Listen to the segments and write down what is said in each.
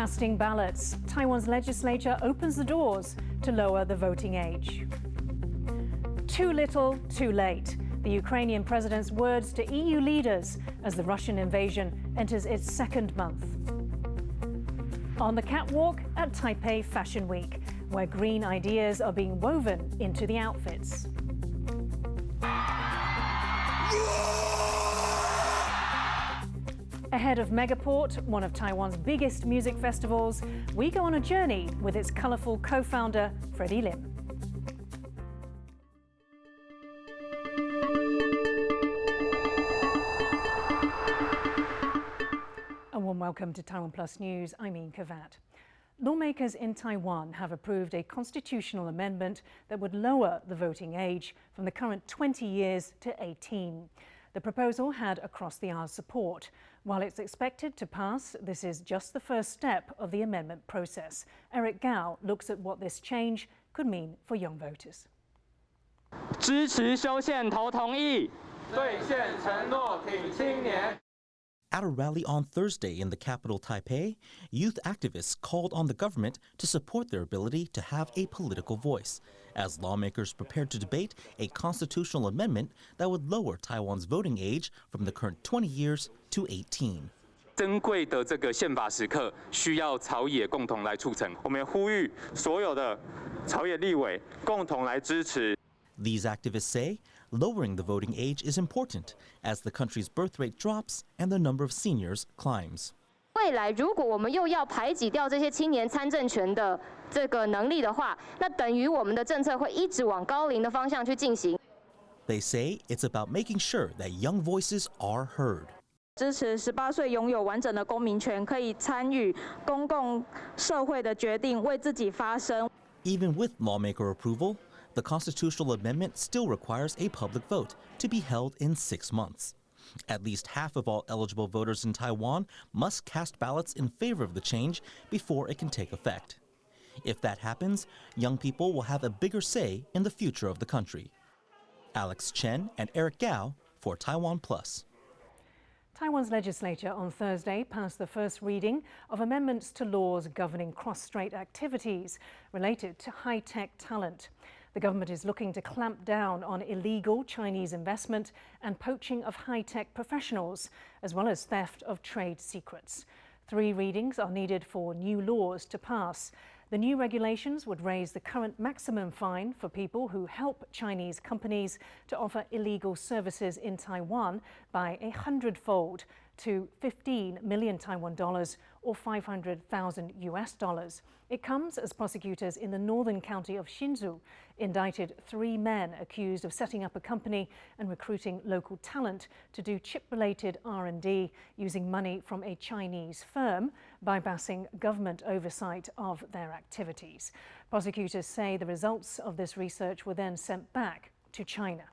Casting ballots, Taiwan's legislature opens the doors to lower the voting age. Too little, too late. The Ukrainian president's words to EU leaders as the Russian invasion enters its second month. On the catwalk at Taipei Fashion Week, where green ideas are being woven into the outfits. Ahead of Megaport, one of Taiwan's biggest music festivals, we go on a journey with its colourful co-founder, Freddy. A warm welcome to TaiwanPlus News. I'm Yin Khvat. Lawmakers in Taiwan have approved a constitutional amendment that would lower the voting age from the current 20 years to 18. The proposal had across-the-aisle support. While it's expected to pass, this is just the first step of the amendment process. Eric Gao looks at what this change could mean for young voters. 支持修宪投同意，兑现承诺挺青年。 At a rally on Thursday in the capital Taipei, youth activists called on the government to support their ability to have a political voice, as lawmakers prepared to debate a constitutional amendment that would lower Taiwan's voting age from the current 20 years to 18. 珍贵的这个宪法时刻，需要朝野共同来促成。我们也呼吁所有的朝野立委共同来支持。 These activists say lowering the voting age is important as the country's birth rate drops and the number of seniors climbs. 未来如果我们又要排挤掉这些青年参政权的这个能力的话，那等于我们的政策会一直往高龄的方向去进行。 They say it's about making sure that young voices are heard. 支持18岁拥有完整的公民权，可以参与公共社会的决定，为自己发声。 Even with lawmaker approval, the constitutional amendment still requires a public vote to be held in 6 months. At least half of all eligible voters in Taiwan must cast ballots in favor of the change before it can take effect. If that happens, young people will have a bigger say in the future of the country. Alex Chen and Eric Gao for TaiwanPlus. Taiwan's legislature on Thursday passed the first reading of amendments to laws governing cross-strait activities related to high-tech talent. The government is looking to clamp down on illegal Chinese investment and poaching of high-tech professionals, as well as theft of trade secrets. 3 readings are needed for new laws to pass. The new regulations would raise the current maximum fine for people who help Chinese companies to offer illegal services in Taiwan by 100-fold to 15 million Taiwan dollars or $500,000 US. It comes as prosecutors in the northern county of Hsinchu indicted 3 men accused of setting up a company and recruiting local talent to do chip-related R&D using money from a Chinese firm, bypassing government oversight of their activities. Prosecutors say the results of this research were then sent back to China.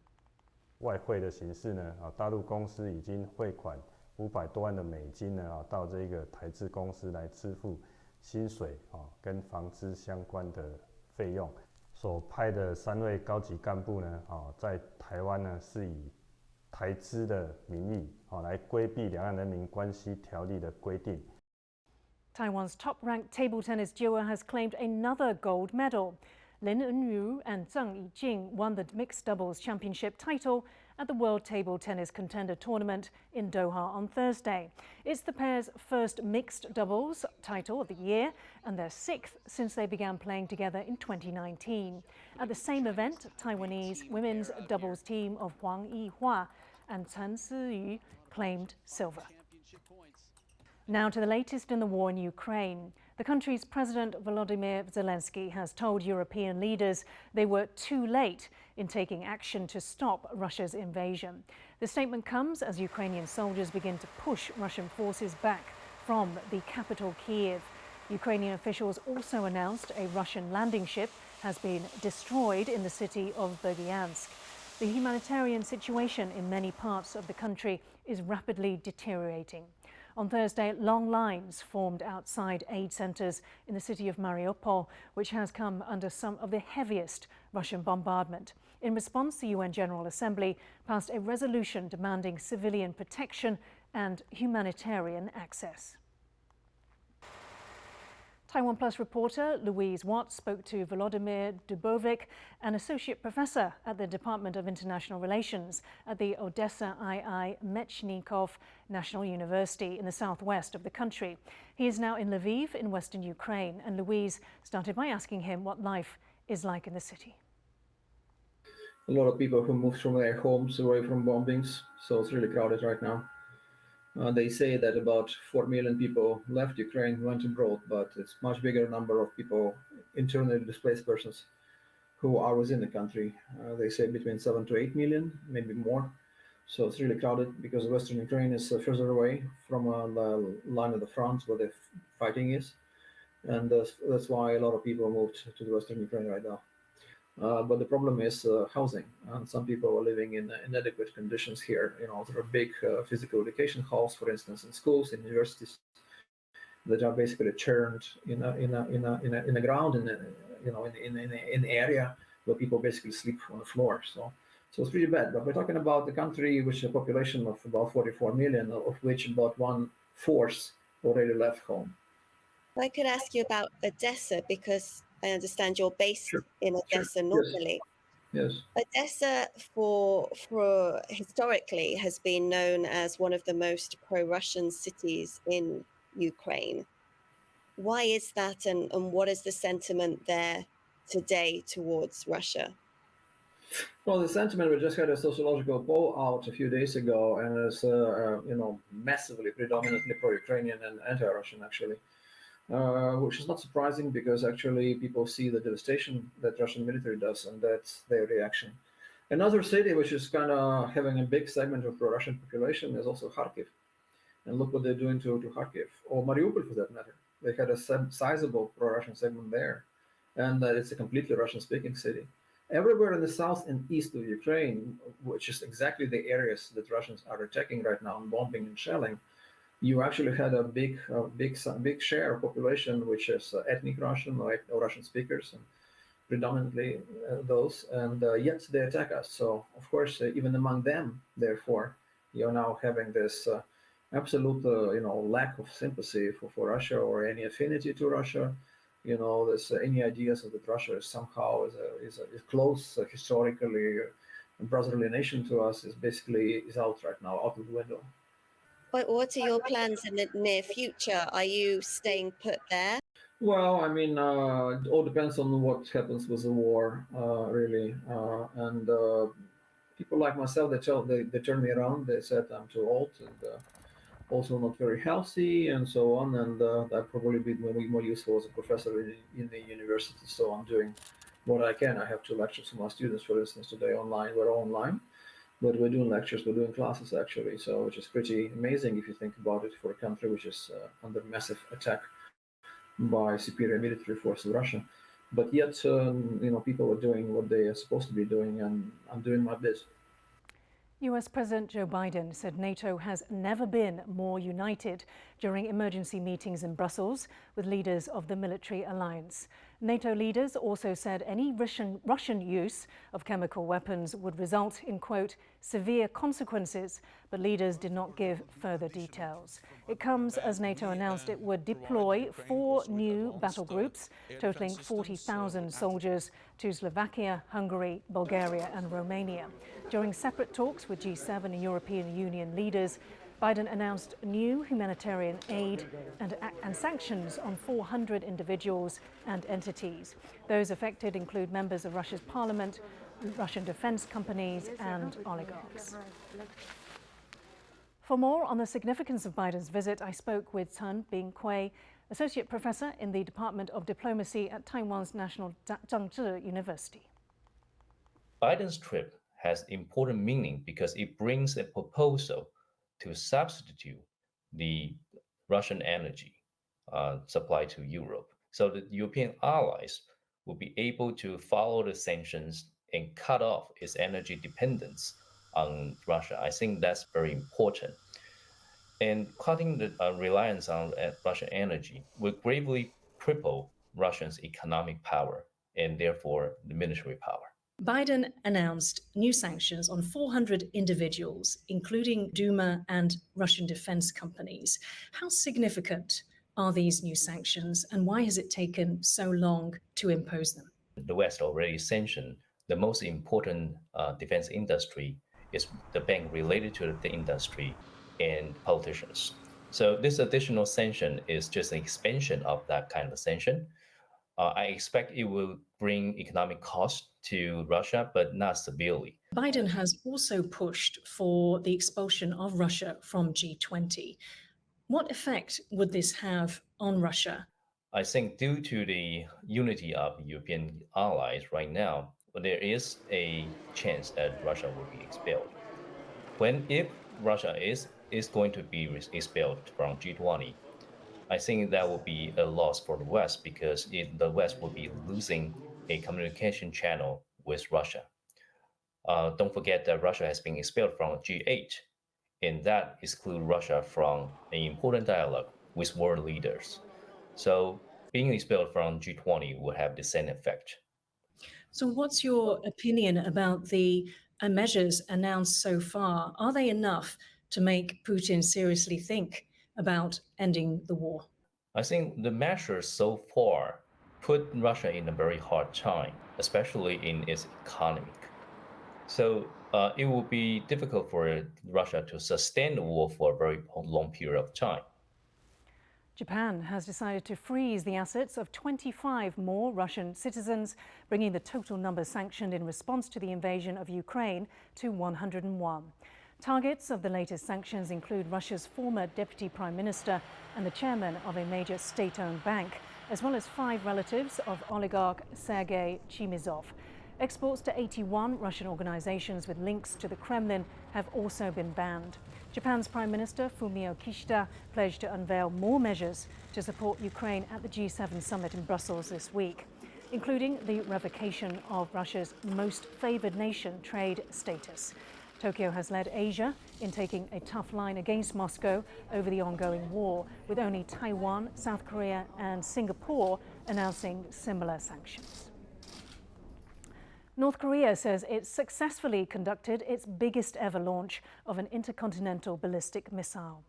外汇的形式呢，大陆公司已经汇款500多万的美金呢，到这个台资公司来支付薪水跟房资相关的费用。所派的3位高级干部呢，在台湾呢是以台资的名义来规避两岸人民关系条例的规定。 Taiwan's top-ranked table tennis duo has claimed another gold medal. Lin Enyu and Zhang Yijing won the mixed doubles championship title at the World Table Tennis Contender Tournament in Doha on Thursday. It's the pair's first mixed doubles title of the year and their 6th since they began playing together in 2019. At the same event, Taiwanese women's doubles team of Huang Yihua and Chen Siyu claimed silver. Now to the latest in the war in Ukraine. The country's President Volodymyr Zelensky has told European leaders they were too late in taking action to stop Russia's invasion. The statement comes as Ukrainian soldiers begin to push Russian forces back from the capital Kyiv. Ukrainian officials also announced a Russian landing ship has been destroyed in the city of Berdyansk. The humanitarian situation in many parts of the country is rapidly deteriorating. On Thursday, long lines formed outside aid centres in the city of Mariupol, which has come under some of the heaviest Russian bombardment. In response, the UN General Assembly passed a resolution demanding civilian protection and humanitarian access. TaiwanPlus reporter Louise Watt spoke to Volodymyr Dubovic, an associate professor at the Department of International Relations at the Odessa II Mechnikov National University in the southwest of the country. He is now in Lviv in western Ukraine, and Louise started by asking him what life is like in the city. A lot of people who moved from their homes away from bombings, so it's really crowded right now. They say that about 4 million people left Ukraine, went abroad, but it's much bigger number of people, internally displaced persons, who are within the country. They say between 7 to 8 million, maybe more. So it's really crowded because Western Ukraine is further away from the line of the front where the fighting is. And that's why a lot of people moved to the Western Ukraine right now. But the problem is housing, and some people are living in inadequate conditions here. You know, there are big physical education halls, for instance, in schools, in universities, that are basically churned in the ground, in an area where people basically sleep on the floor. So it's really bad. But we're talking about the country which has a population of about 44 million, of which about 1/4 already left home. I could ask you about Odessa, because I understand you're based in Odessa normally. Yes. Odessa, for historically, has been known as one of the most pro-Russian cities in Ukraine. Why is that, and what is the sentiment there today towards Russia? Well, the sentiment, we just had a sociological poll out a few days ago, and it's massively, predominantly pro-Ukrainian and anti-Russian, actually. Which is not surprising, because actually people see the devastation that Russian military does, and that's their reaction. Another city which is kind of having a big segment of pro-Russian population is also Kharkiv. And look what they're doing to Kharkiv, or Mariupol for that matter. They had a sizable pro-Russian segment there, and it's a completely Russian-speaking city. Everywhere in the south and east of Ukraine, which is exactly the areas that Russians are attacking right now and bombing and shelling, you actually had a big share of population which is ethnic Russian or Russian speakers, and predominantly those, and yet they attack us. So of course, even among them, therefore, you're now having this absolute, lack of sympathy for Russia or any affinity to Russia. You know, there's any ideas that Russia is somehow is close historically brotherly nation to us is out right now, out of the window. But what are your plans in the near future? Are you staying put there? Well, I mean, it all depends on what happens with the war, really. And people like myself, they turn me around. They said I'm too old and also not very healthy, and so on. And I'd probably be more useful as a professor in the university. So I'm doing what I can. I have 2 lectures for my students, for instance, today online. We're online. But we're doing lectures, we're doing classes actually, so which is pretty amazing if you think about it, for a country which is under massive attack by superior military force of Russia. But yet, people are doing what they are supposed to be doing, and I'm doing my bit. US President Joe Biden said NATO has never been more united during emergency meetings in Brussels with leaders of the military alliance. NATO leaders also said any Russian use of chemical weapons would result in, quote, severe consequences, but leaders did not give further details. It comes as NATO announced it would deploy 4 new battle groups, totaling 40,000 soldiers, to Slovakia, Hungary, Bulgaria and Romania. During separate talks with G7 and European Union leaders, Biden announced new humanitarian aid and sanctions on 400 individuals and entities. Those affected include members of Russia's parliament, Russian defense companies and oligarchs. For more on the significance of Biden's visit, I spoke with Tan Bing-Hui, associate professor in the Department of Diplomacy at Taiwan's National Zhangzhi University. Biden's trip has important meaning because it brings a proposal to substitute the Russian energy supply to Europe, so that European allies will be able to follow the sanctions and cut off its energy dependence on Russia. I think that's very important. And cutting the reliance on Russian energy will gravely cripple Russia's economic power and therefore the military power. Biden announced new sanctions on 400 individuals, including Duma and Russian defense companies. How significant are these new sanctions, and why has it taken so long to impose them? The West already sanctioned the most important defense industry is the bank related to the industry and politicians. So this additional sanction is just an expansion of that kind of sanction. I expect it will bring economic cost to Russia, but not severely. Biden has also pushed for the expulsion of Russia from G20. What effect would this have on Russia? I think due to the unity of European allies right now, there is a chance that Russia will be expelled. If Russia is going to be expelled from G20, I think that will be a loss for the West because the West will be losing a communication channel with Russia. Don't forget that Russia has been expelled from G8, and that excludes Russia from an important dialogue with world leaders. So being expelled from G20 will have the same effect. So what's your opinion about the measures announced so far? Are they enough to make Putin seriously think about ending the war? I think the measures so far put Russia in a very hard time, especially in its economy. So it will be difficult for Russia to sustain the war for a very long period of time. Japan has decided to freeze the assets of 25 more Russian citizens, bringing the total number sanctioned in response to the invasion of Ukraine to 101. Targets of the latest sanctions include Russia's former deputy prime minister and the chairman of a major state-owned bank, as well as 5 relatives of oligarch Sergei Chimizov. Exports to 81 Russian organizations with links to the Kremlin have also been banned. Japan's Prime Minister Fumio Kishida pledged to unveil more measures to support Ukraine at the G7 summit in Brussels this week, including the revocation of Russia's most favored nation trade status. Tokyo has led Asia in taking a tough line against Moscow over the ongoing war, with only Taiwan, South Korea and Singapore announcing similar sanctions. North Korea says it successfully conducted its biggest ever launch of an intercontinental ballistic missile.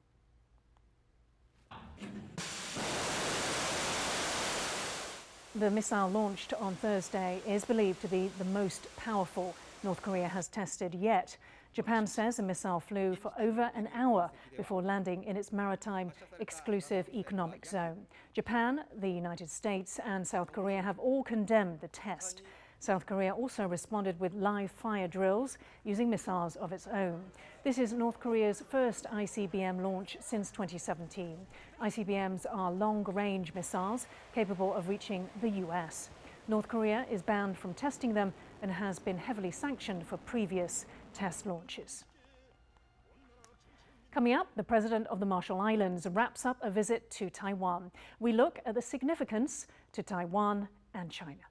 The missile launched on Thursday is believed to be the most powerful North Korea has tested yet. Japan says the missile flew for over an hour before landing in its maritime exclusive economic zone. Japan, the United States and South Korea have all condemned the test. South Korea also responded with live fire drills using missiles of its own. This is North Korea's first ICBM launch since 2017. ICBMs are long-range missiles capable of reaching the US. North Korea is banned from testing them and has been heavily sanctioned for previous test launches. Coming up, the president of the Marshall Islands wraps up a visit to Taiwan. We look at the significance to Taiwan and China.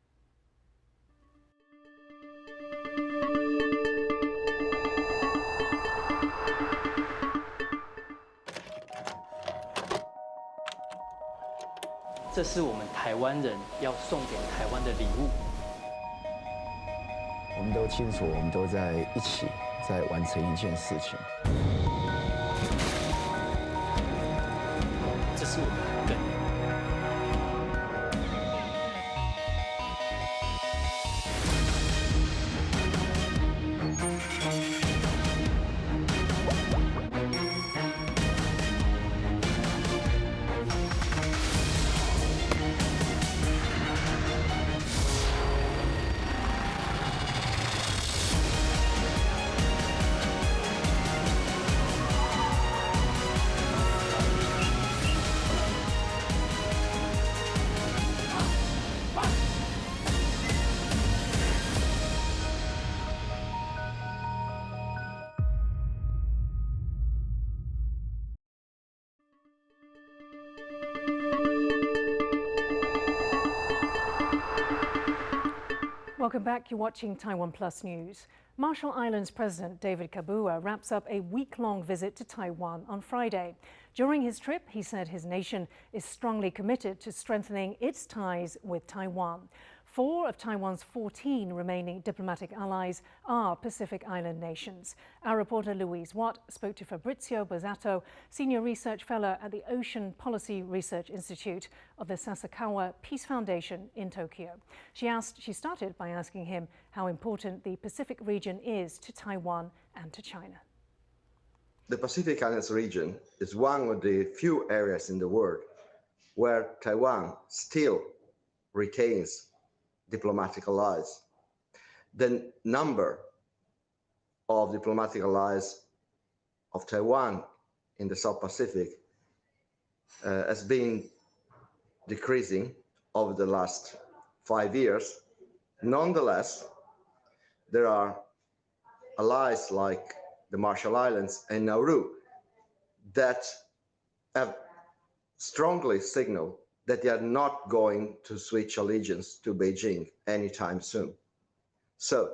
这是我们台湾人要送给台湾的礼物。我们都清楚，我们都在一起，在完成一件事情。这是我们的根。Welcome back. You're watching TaiwanPlus News. Marshall Islands President David Kabua wraps up a week-long visit to Taiwan on Friday. During his trip, he said his nation is strongly committed to strengthening its ties with Taiwan. 4 of Taiwan's 14 remaining diplomatic allies are Pacific Island nations. Our reporter Louise Watt spoke to Fabrizio Bozzato, Senior Research Fellow at the Ocean Policy Research Institute of the Sasakawa Peace Foundation in Tokyo. She started by asking him how important the Pacific region is to Taiwan and to China. The Pacific Islands region is one of the few areas in the world where Taiwan still retains diplomatic allies. The number of diplomatic allies of Taiwan in the South Pacific has been decreasing over the last 5 years. Nonetheless, there are allies like the Marshall Islands and Nauru that have strongly signaled that they are not going to switch allegiance to Beijing anytime soon. So,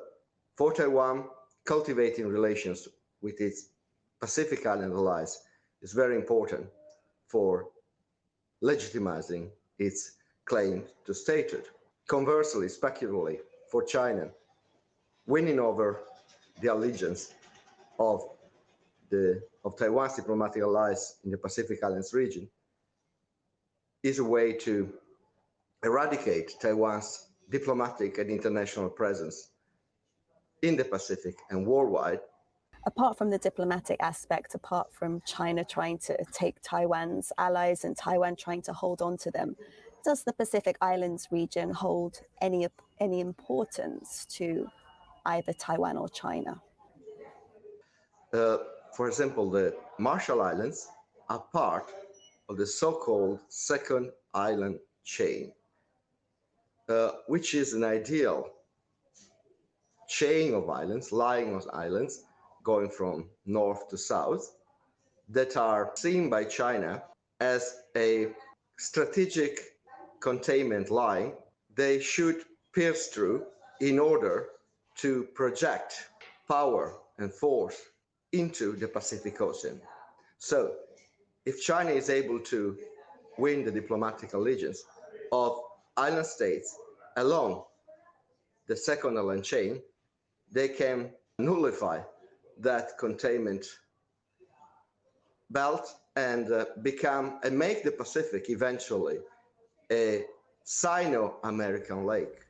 for Taiwan, cultivating relations with its Pacific Island allies is very important for legitimizing its claim to statehood. Conversely, speculatively, for China, winning over the allegiance of Taiwan's diplomatic allies in the Pacific Islands region is a way to eradicate Taiwan's diplomatic and international presence in the Pacific and worldwide. Apart from the diplomatic aspect, apart from China trying to take Taiwan's allies and Taiwan trying to hold on to them, does the Pacific Islands region hold any importance to either Taiwan or China? For example, the Marshall Islands are part of the so-called second island chain, which is an ideal chain of islands, lying on islands, going from north to south, that are seen by China as a strategic containment line they should pierce through in order to project power and force into the Pacific Ocean. So, if China is able to win the diplomatic allegiance of island states along the second island chain, they can nullify that containment belt and make the Pacific eventually a Sino-American lake.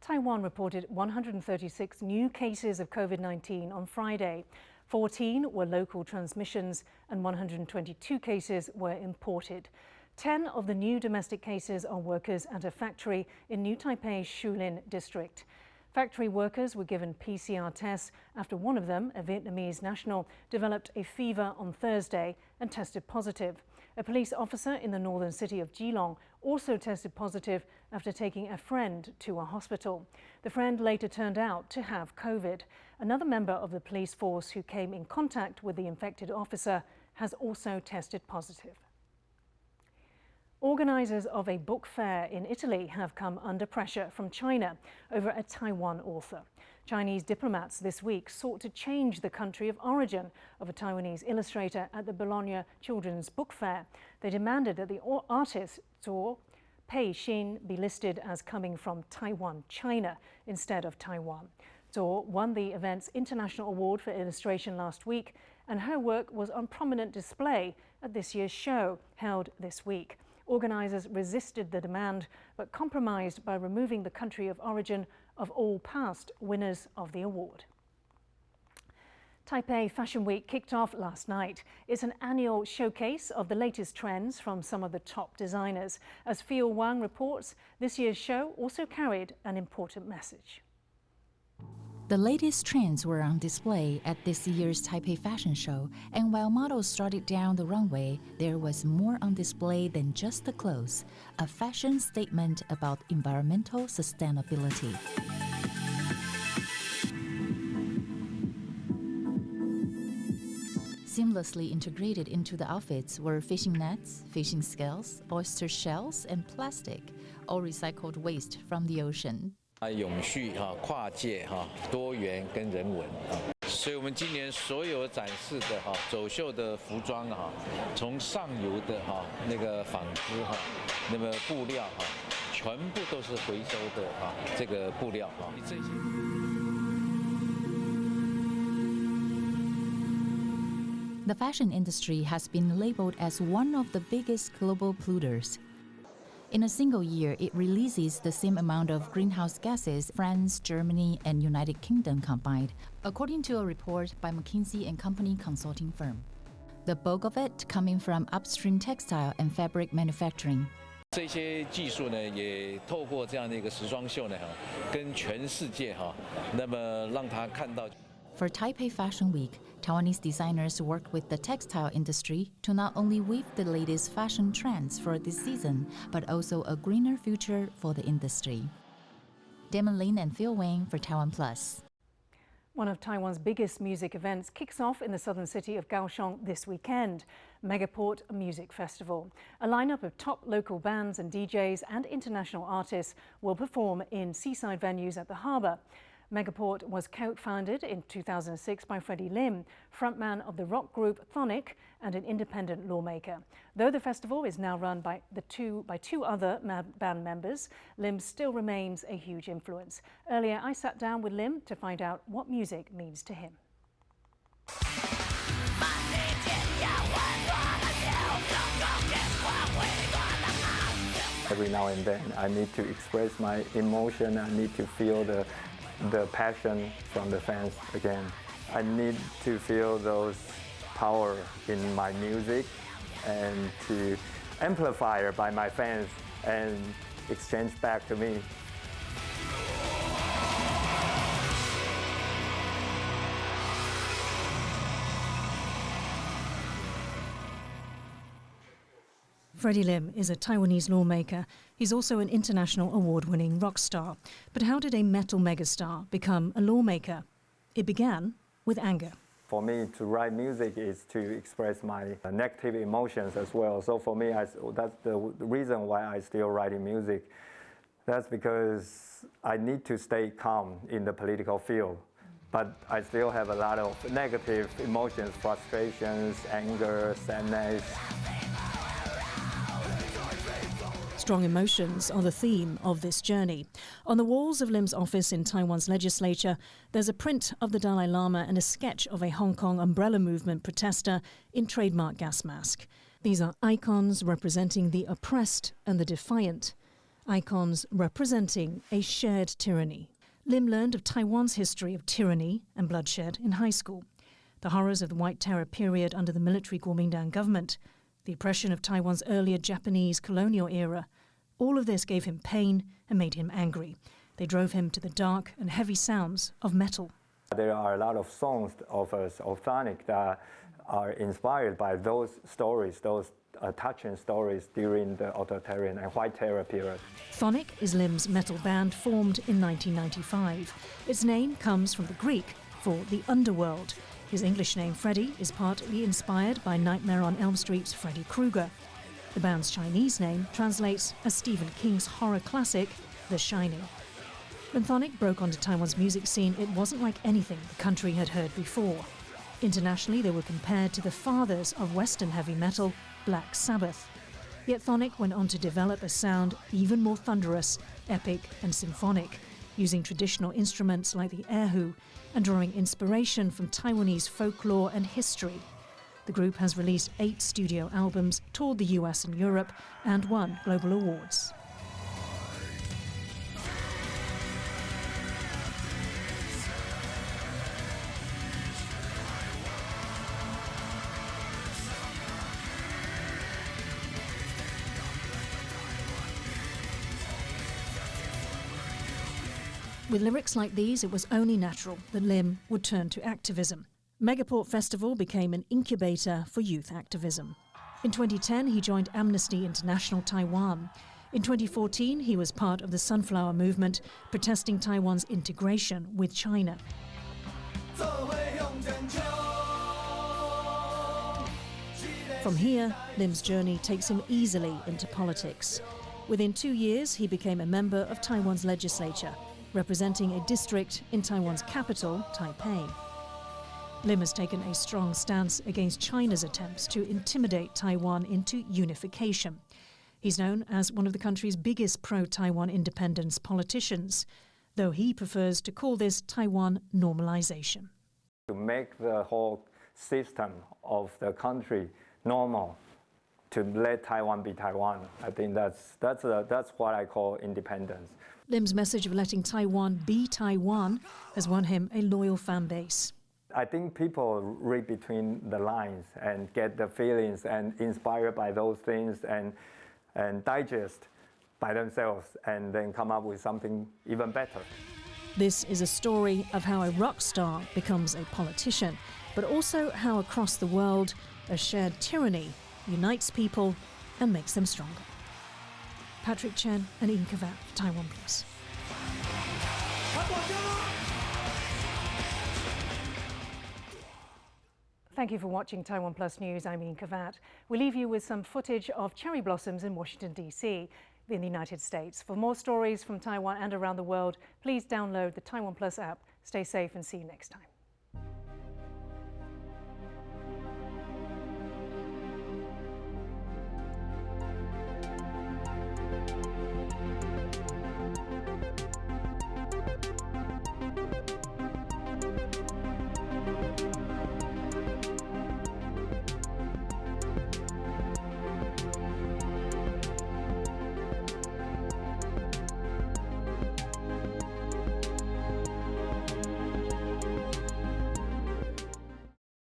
Taiwan reported 136 new cases of COVID-19 on Friday. 14 were local transmissions and 122 cases were imported. 10 of the new domestic cases are workers at a factory in New Taipei's Shulin district. Factory workers were given PCR tests after one of them, a Vietnamese national, developed a fever on Thursday and tested positive. A police officer in the northern city of Geelong also tested positive after taking a friend to a hospital. The friend later turned out to have COVID. Another member of the police force who came in contact with the infected officer has also tested positive. Organisers of a book fair in Italy have come under pressure from China over a Taiwan author. Chinese diplomats this week sought to change the country of origin of a Taiwanese illustrator at the Bologna Children's Book Fair. They demanded that the artist Zhou Pei-xin be listed as coming from Taiwan, China, instead of Taiwan. Zhou won the event's International Award for Illustration last week, and her work was on prominent display at this year's show, held this week. Organisers resisted the demand, but compromised by removing the country of origin of all past winners of the award. Taipei Fashion Week kicked off last night. It's an annual showcase of the latest trends from some of the top designers. As Phil Wang reports, this year's show also carried an important message. The latest trends were on display at this year's Taipei Fashion Show, and while models started down the runway, there was more on display than just the clothes, a fashion statement about environmental sustainability. Seamlessly integrated into the outfits were fishing nets, fishing scales, oyster shells, and plastic, all recycled waste from the ocean. 永续跨界多元跟人文所以我们今年所有展示的走秀的服装从上游的那个纺织那么布料全部都是回收的这个布料这些。The fashion industry has been labeled as one of the biggest global polluters. In a single year, it releases the same amount of greenhouse gases France, Germany, and United Kingdom combined, according to a report by McKinsey & Company consulting firm. The bulk of it coming from upstream textile and fabric manufacturing. 这些技术呢，也透过这样的一个时装秀呢，跟全世界那么让他看到。For Taipei Fashion Week, Taiwanese designers worked with the textile industry to not only weave the latest fashion trends for this season, but also a greener future for the industry. Damon Lin and Phil Wang for TaiwanPlus. One of Taiwan's biggest music events kicks off in the southern city of Kaohsiung this weekend, Megaport Music Festival. A lineup of top local bands and DJs and international artists will perform in seaside venues at the harbour. Megaport was co-founded in 2006 by Freddy Lim, frontman of the rock group Thonic and an independent lawmaker. Though the festival is now run by two other band members, Lim still remains a huge influence. Earlier, I sat down with Lim to find out what music means to him. Every now and then, I need to express my emotion. I need to feel the passion from the fans again. I need to feel those power in my music and to amplify it by my fans and exchange back to me. Freddy Lim is a Taiwanese lawmaker. He's also an international award-winning rock star. But how did a metal megastar become a lawmaker? It began with anger. For me, to write music is to express my negative emotions as well. So for me, that's the reason why I still writing music. That's because I need to stay calm in the political field. But I still have a lot of negative emotions, frustrations, anger, sadness. Strong emotions are the theme of this journey. On the walls of Lim's office in Taiwan's legislature, there's a print of the Dalai Lama and a sketch of a Hong Kong umbrella movement protester in trademark gas mask. These are icons representing the oppressed and the defiant. Icons representing a shared tyranny. Lim learned of Taiwan's history of tyranny and bloodshed in high school. The horrors of the White Terror period under the military Kuomintang government. The oppression of Taiwan's earlier Japanese colonial era. All of this gave him pain and made him angry. They drove him to the dark and heavy sounds of metal. There are a lot of songs of Thonic that are inspired by those stories, those touching stories during the authoritarian and White Terror period. Thonic is Lim's metal band formed in 1995. Its name comes from the Greek for the underworld. His English name, Freddy, is partly inspired by Nightmare on Elm Street's Freddy Krueger. The band's Chinese name translates as Stephen King's horror classic, The Shining. When Thonic broke onto Taiwan's music scene, it wasn't like anything the country had heard before. Internationally, they were compared to the fathers of Western heavy metal, Black Sabbath. Yet Thonic went on to develop a sound even more thunderous, epic and symphonic, using traditional instruments like the erhu and drawing inspiration from Taiwanese folklore and history. The group has released 8 studio albums, toured the US and Europe, and won global awards. With lyrics like these, it was only natural that Lim would turn to activism. Megaport Festival became an incubator for youth activism. In 2010, he joined Amnesty International Taiwan. In 2014, he was part of the Sunflower Movement, protesting Taiwan's integration with China. From here, Lim's journey takes him easily into politics. Within 2 years, he became a member of Taiwan's legislature, representing a district in Taiwan's capital, Taipei. Lim has taken a strong stance against China's attempts to intimidate Taiwan into unification. He's known as one of the country's biggest pro-Taiwan independence politicians, though he prefers to call this Taiwan normalization. To make the whole system of the country normal, to let Taiwan be Taiwan, I think that's what I call independence. Lim's message of letting Taiwan be Taiwan has won him a loyal fan base. I think people read between the lines and get the feelings and inspired by those things and digest by themselves and then come up with something even better. This is a story of how a rock star becomes a politician, but also how across the world a shared tyranny unites people and makes them stronger. Patrick Chen and Yin Khvat for TaiwanPlus. Thank you for watching TaiwanPlus News. I'm Yin Khvat. We leave you with some footage of cherry blossoms in Washington, D.C. in the United States. For more stories from Taiwan and around the world, please download the TaiwanPlus app. Stay safe and see you next time.